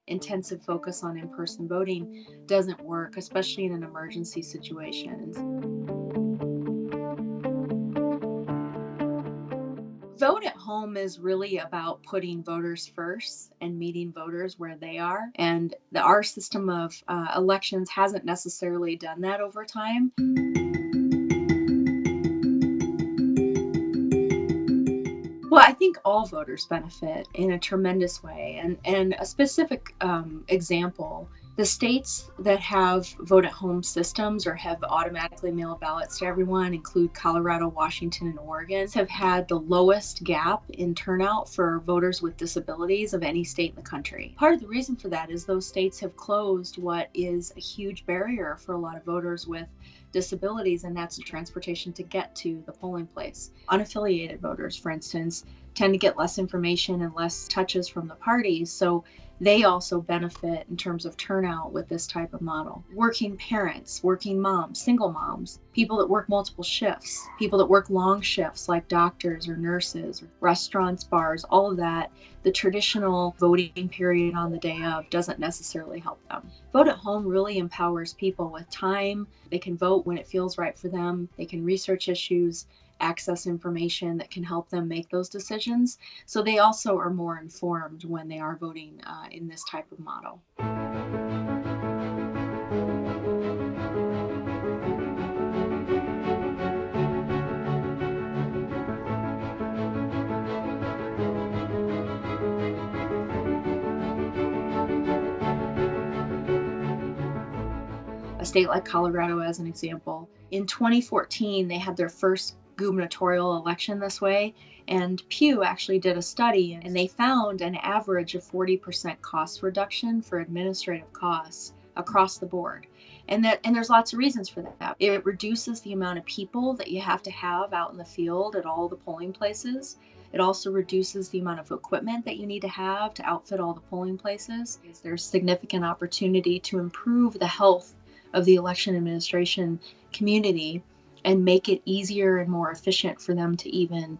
intensive focus on in-person voting doesn't work, especially in an emergency situation. Vote at home is really about putting voters first and meeting voters where they are. And our system of elections hasn't necessarily done that over time. Well, I think all voters benefit in a tremendous way. And a specific example, the states that have vote at home systems or have automatically mail ballots to everyone include Colorado, Washington, and Oregon, have had the lowest gap in turnout for voters with disabilities of any state in the country. Part of the reason for that is those states have closed what is a huge barrier for a lot of voters with disabilities, and that's the transportation to get to the polling place. Unaffiliated voters, for instance, tend to get less information and less touches from the parties, so they also benefit in terms of turnout with this type of model. Working parents, working moms, single moms, people that work multiple shifts, people that work long shifts like doctors or nurses, or restaurants, bars, all of that, the traditional voting period on the day of doesn't necessarily help them. Vote at home really empowers people with time. They can vote when it feels right for them. They can research issues, access information that can help them make those decisions. So they also are more informed when they are voting in this type of model. A state like Colorado, as an example, in 2014, they had their first gubernatorial election this way. And Pew actually did a study and they found an average of 40% cost reduction for administrative costs across the board. And there's lots of reasons for that. It reduces the amount of people that you have to have out in the field at all the polling places. It also reduces the amount of equipment that you need to have to outfit all the polling places. There's significant opportunity to improve the health of the election administration community and make it easier and more efficient for them to even,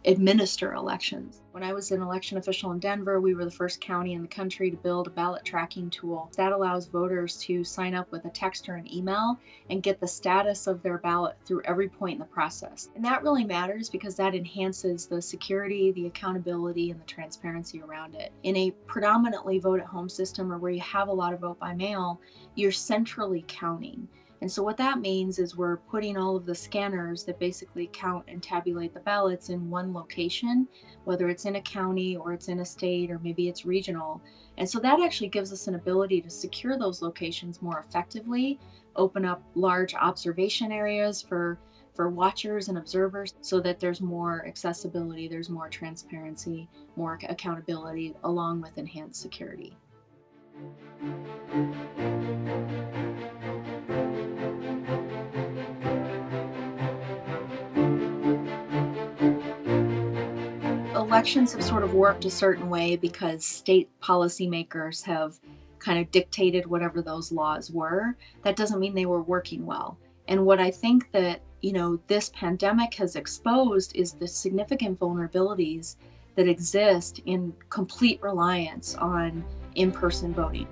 administer elections. When I was an election official in Denver, we were the first county in the country to build a ballot tracking tool that allows voters to sign up with a text or an email and get the status of their ballot through every point in the process. And that really matters because that enhances the security, the accountability, and the transparency around it. In a predominantly vote at home system or where you have a lot of vote by mail, you're centrally counting. And so what that means is we're putting all of the scanners that basically count and tabulate the ballots in one location, whether it's in a county or it's in a state or maybe it's regional. And so that actually gives us an ability to secure those locations more effectively, open up large observation areas for watchers and observers so that there's more accessibility, there's more transparency, more accountability, along with enhanced security. Elections have sort of worked a certain way because state policymakers have kind of dictated whatever those laws were. That doesn't mean they were working well. And what I think that, this pandemic has exposed is the significant vulnerabilities that exist in complete reliance on in-person voting.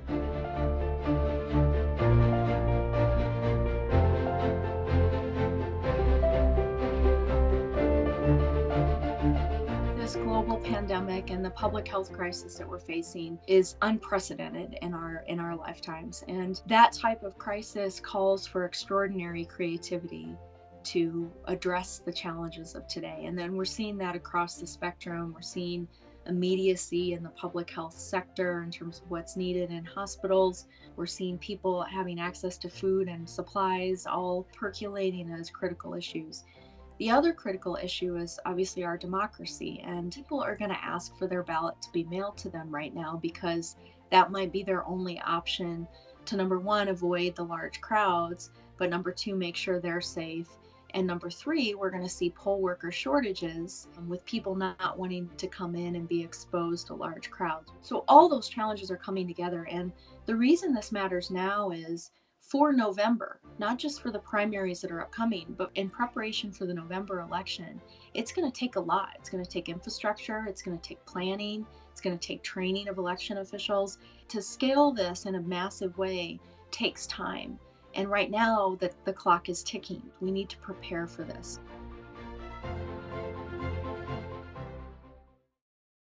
This global pandemic and the public health crisis that we're facing is unprecedented in our lifetimes, and that type of crisis calls for extraordinary creativity to address the challenges of today. And then we're seeing that across the spectrum. We're seeing immediacy in the public health sector in terms of what's needed in hospitals. We're seeing people having access to food and supplies all percolating as critical issues. The other critical issue is obviously our democracy, and people are going to ask for their ballot to be mailed to them right now because that might be their only option to, number one, avoid the large crowds, but number two, make sure they're safe. And number three, we're going to see poll worker shortages with people not wanting to come in and be exposed to large crowds. So all those challenges are coming together. And the reason this matters now is for November, not just for the primaries that are upcoming, but in preparation for the November election. It's going to take a lot. It's going to take infrastructure, it's going to take planning, it's going to take training of election officials. To scale this in a massive way takes time. And right now, the clock is ticking. We need to prepare for this.